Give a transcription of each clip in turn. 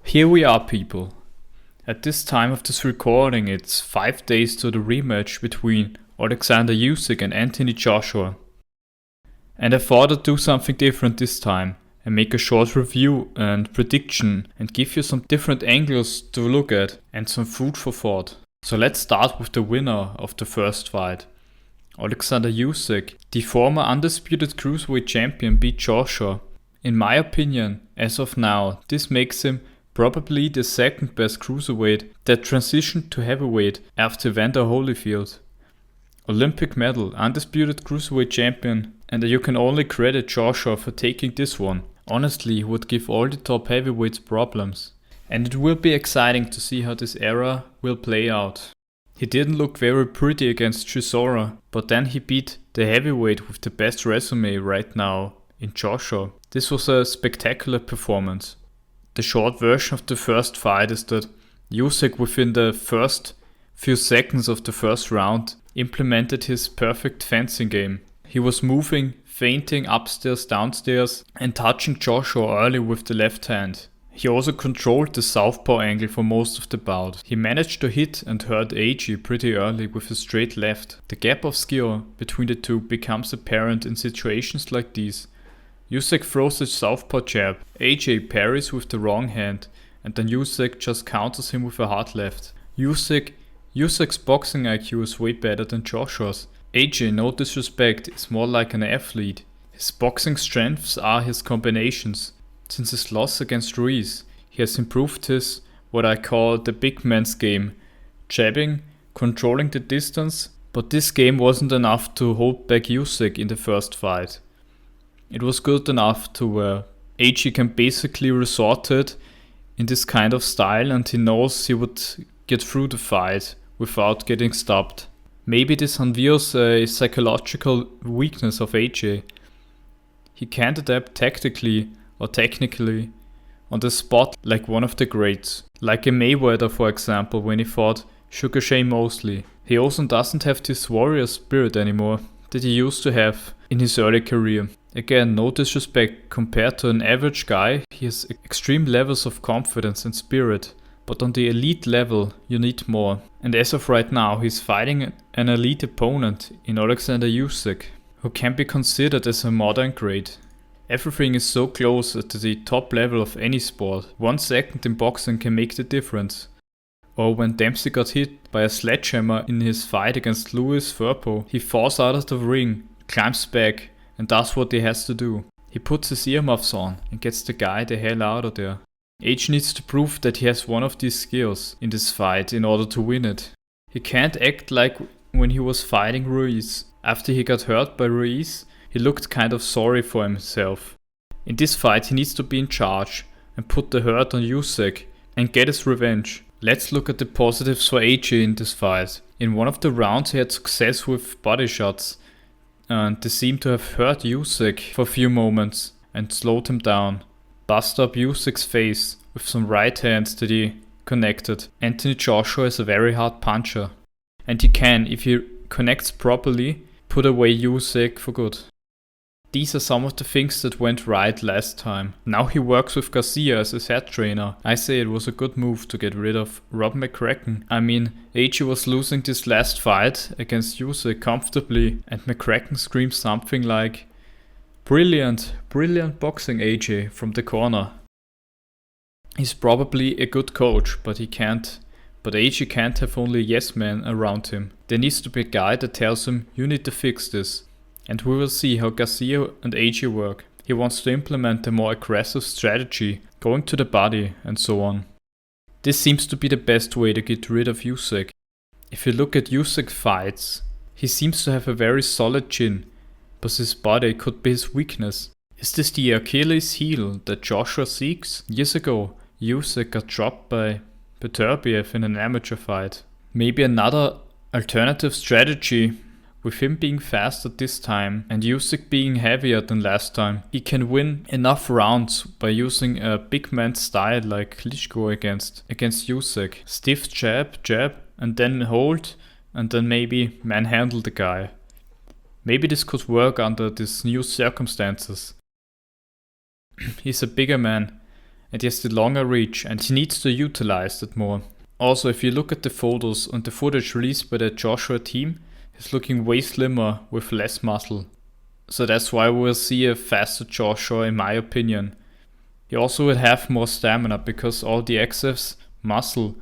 Here we are, people. At this time of this recording, it's 5 days to the rematch between Oleksandr Usyk and Anthony Joshua. And I thought I'd do something different this time and make a short review and prediction and give you some different angles to look at and some food for thought. So let's start with the winner of the first fight. Oleksandr Usyk, the former undisputed cruiserweight champion, beat Joshua. In my opinion, as of now, this makes him probably the second best cruiserweight that transitioned to heavyweight after Evander Holyfield. Olympic medal, undisputed cruiserweight champion, and you can only credit Joshua for taking this one. Honestly, he would give all the top heavyweights problems. And it will be exciting to see how this era will play out. He didn't look very pretty against Chisora, but then he beat the heavyweight with the best resume right now in Joshua. This was a spectacular performance. The short version of the first fight is that Usyk within the first few seconds of the first round implemented his perfect fencing game. He was moving, feinting upstairs, downstairs and touching Joshua early with the left hand. He also controlled the southpaw angle for most of the bout. He managed to hit and hurt AG pretty early with a straight left. The gap of skill between the two becomes apparent in situations like these. Usyk throws a southpaw jab, AJ parries with the wrong hand, and then Usyk just counters him with a hard left. Usyk's boxing IQ is way better than Joshua's. AJ, no disrespect, is more like an athlete. His boxing strengths are his combinations. Since his loss against Ruiz, he has improved his, what I call the big man's game, jabbing, controlling the distance, but this game wasn't enough to hold back Usyk in the first fight. It was good enough to where AG can basically resort to it in this kind of style and he knows he would get through the fight without getting stopped. Maybe this unveils a psychological weakness of AJ. He can't adapt tactically or technically on the spot like one of the greats. Like a Mayweather, for example, when he fought Sugar Shane Mosley. He also doesn't have this warrior spirit anymore that he used to have in his early career. Again, no disrespect, compared to an average guy, he has extreme levels of confidence and spirit, but on the elite level you need more. And as of right now, he's fighting an elite opponent in Oleksandr Usyk, who can be considered as a modern great. Everything is so close at the top level of any sport. 1 second in boxing can make the difference. Or when Dempsey got hit by a sledgehammer in his fight against Louis Firpo, he falls out of the ring, climbs back, and does what he has to do. He puts his earmuffs on and gets the guy the hell out of there. H needs to prove that he has one of these skills in this fight in order to win it. He can't act like when he was fighting Ruiz. After he got hurt by Ruiz, he looked kind of sorry for himself. In this fight he needs to be in charge and put the hurt on Usyk and get his revenge. Let's look at the positives for AJ in this fight. In one of the rounds he had success with body shots and they seem to have hurt Usyk for a few moments and slowed him down. Bust up Usyk's face with some right hands that he connected. Anthony Joshua is a very hard puncher and he can, if he connects properly, put away Usyk for good. These are some of the things that went right last time. Now he works with Garcia as his head trainer. I say it was a good move to get rid of Rob McCracken. I mean, AJ was losing this last fight against Usyk comfortably and McCracken screams something like, Brilliant boxing AJ from the corner. He's probably a good coach, but AJ can't have only yes men around him. There needs to be a guy that tells him, you need to fix this. And we will see how Garcia and AJ work. He wants to implement a more aggressive strategy, going to the body and so on. This seems to be the best way to get rid of Usyk. If you look at Usyk fights, he seems to have a very solid chin, but his body could be his weakness. Is this the Achilles heel that Joshua seeks? Years ago, Usyk got dropped by Beterbiev in an amateur fight. Maybe another alternative strategy. With him being faster this time and Usyk being heavier than last time, he can win enough rounds by using a big man style like Klitschko against Usyk. Stiff jab, and then hold, and then maybe manhandle the guy. Maybe this could work under these new circumstances. He's a bigger man and he has the longer reach, and he needs to utilize that more. Also, if you look at the photos and the footage released by the Joshua team, he's looking way slimmer with less muscle. So that's why we'll see a faster Joshua in my opinion. He also will have more stamina because all the excess muscle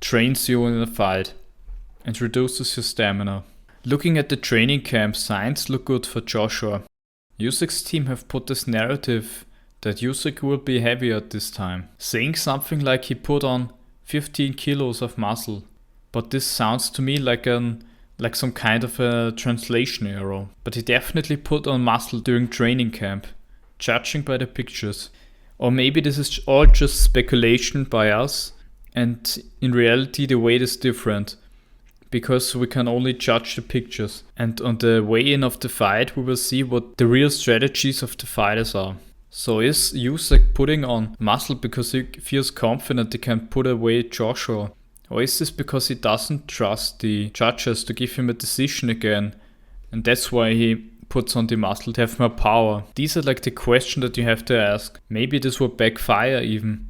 trains you in a fight and reduces your stamina. Looking at the training camp, signs look good for Joshua. Usyk's team have put this narrative that Usyk will be heavier this time, saying something like he put on 15 kilos of muscle. But this sounds to me like some kind of a translation error. But he definitely put on muscle during training camp, judging by the pictures. Or maybe this is all just speculation by us, and in reality the weight is different, because we can only judge the pictures. And on the way in of the fight we will see what the real strategies of the fighters are. So is Usyk putting on muscle because he feels confident he can put away Joshua? Or is this because he doesn't trust the judges to give him a decision again, and that's why he puts on the muscle to have more power? These are like the questions that you have to ask. Maybe this will backfire even,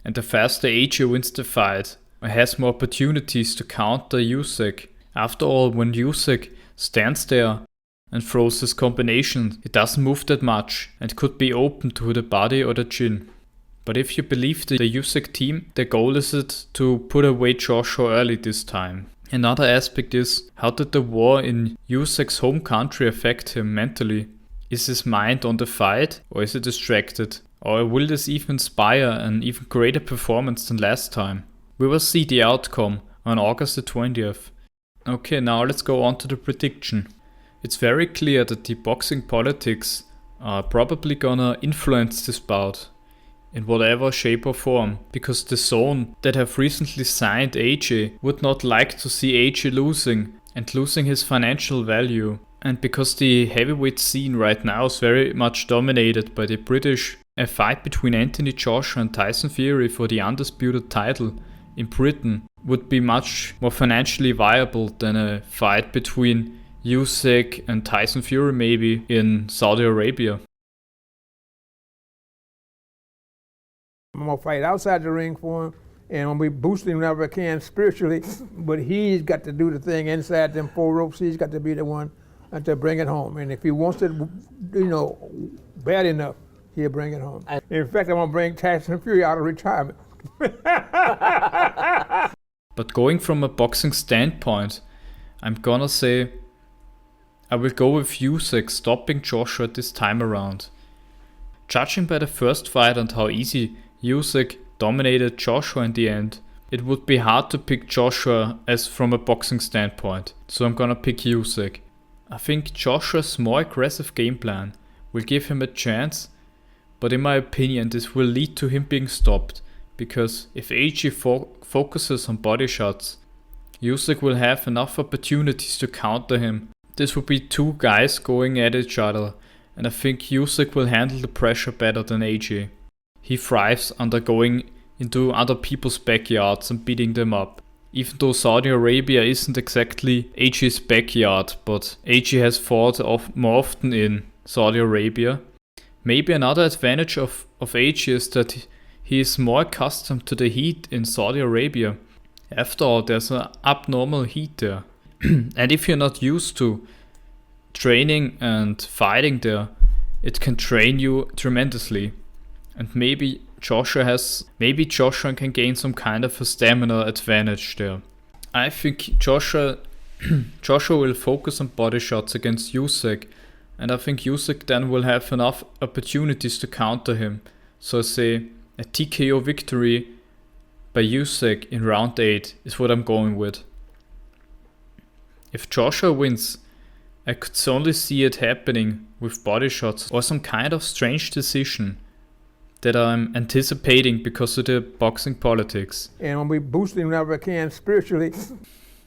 and the faster AJ wins the fight, or has more opportunities to counter Usyk. After all, when Usyk stands there and throws his combination, it doesn't move that much and could be open to the body or the chin. But if you believe the Usyk team, their goal is it to put away Joshua early this time. Another aspect is, how did the war in Usyk's home country affect him mentally? Is his mind on the fight, or is it distracted? Or will this even inspire an even greater performance than last time? We will see the outcome on August the 20th. Okay, now let's go on to the prediction. It's very clear that the boxing politics are probably gonna influence this bout in whatever shape or form, because the zone that have recently signed AJ would not like to see AJ losing and losing his financial value. And because the heavyweight scene right now is very much dominated by the British, a fight between Anthony Joshua and Tyson Fury for the undisputed title in Britain would be much more financially viable than a fight between Usyk and Tyson Fury maybe in Saudi Arabia. I'm going to fight outside the ring for him, and I'm going to be boosting him whenever I can spiritually, but he's got to do the thing inside them 4 ropes. He's got to be the one to bring it home. And if he wants it, bad enough, he'll bring it home. In fact, I'm going to bring Tyson Fury out of retirement. But going from a boxing standpoint, I'm gonna say I will go with Usyk stopping Joshua this time around. Judging by the first fight and how easy Usyk dominated Joshua in the end, it would be hard to pick Joshua as from a boxing standpoint, so I'm gonna pick Usyk. I think Joshua's more aggressive game plan will give him a chance, but in my opinion this will lead to him being stopped, because if AJ focuses on body shots, Usyk will have enough opportunities to counter him. This will be 2 guys going at each other, and I think Usyk will handle the pressure better than AJ. He thrives under going into other people's backyards and beating them up. Even though Saudi Arabia isn't exactly AJ's backyard, but AJ has fought more often in Saudi Arabia. Maybe another advantage of AJ is that he is more accustomed to the heat in Saudi Arabia. After all, there's an abnormal heat there. And if you're not used to training and fighting there, it can train you tremendously. And maybe Joshua can gain some kind of a stamina advantage there. I think Joshua will focus on body shots against Usyk, and I think Usyk then will have enough opportunities to counter him. So I say a TKO victory by Usyk in round 8 is what I'm going with. If Joshua wins, I could only see it happening with body shots or some kind of strange decision that I'm anticipating because of the boxing politics. And I'm going to be boosting whenever I can spiritually.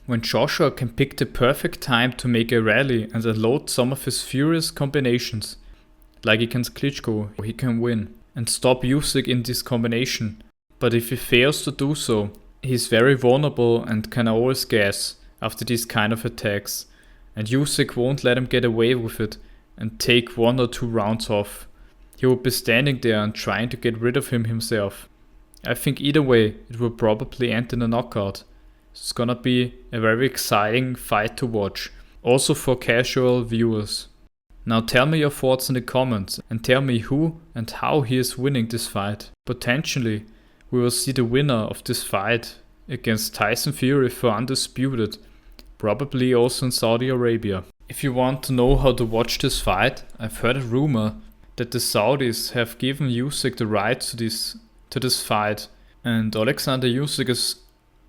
When Joshua can pick the perfect time to make a rally and unload some of his furious combinations, like against Klitschko, he can win and stop Usyk in this combination. But if he fails to do so, he's very vulnerable and can always gas after these kind of attacks, and Usyk won't let him get away with it and take 1 or 2 rounds off. he would be standing there and trying to get rid of him himself. I think either way it will probably end in a knockout. It's gonna be a very exciting fight to watch, also for casual viewers. Now tell me your thoughts in the comments and tell me who and how he is winning this fight. Potentially we will see the winner of this fight against Tyson Fury for undisputed, probably also in Saudi Arabia. If you want to know how to watch this fight, I've heard a rumor that the Saudis have given Usyk the rights to this fight, and Oleksandr Usyk is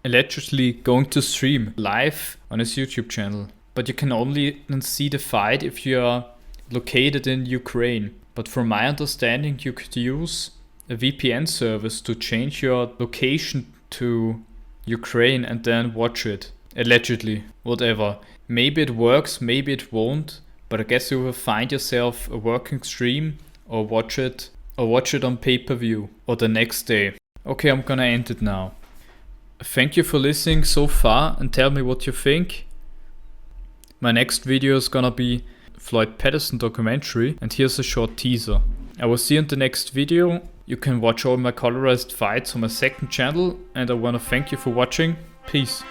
allegedly going to stream live on his YouTube channel. But you can only see the fight if you are located in Ukraine. But from my understanding, you could use a VPN service to change your location to Ukraine and then watch it. Allegedly, whatever. Maybe it works, maybe it won't, but I guess you will find yourself a working stream or watch it on pay-per-view or the next day. Okay, I'm gonna end it now. Thank you for listening so far and tell me what you think. My next video is gonna be Floyd Patterson documentary, and here's a short teaser. I will see you in the next video. You can watch all my Colorized fights on my second channel, and I wanna thank you for watching. Peace.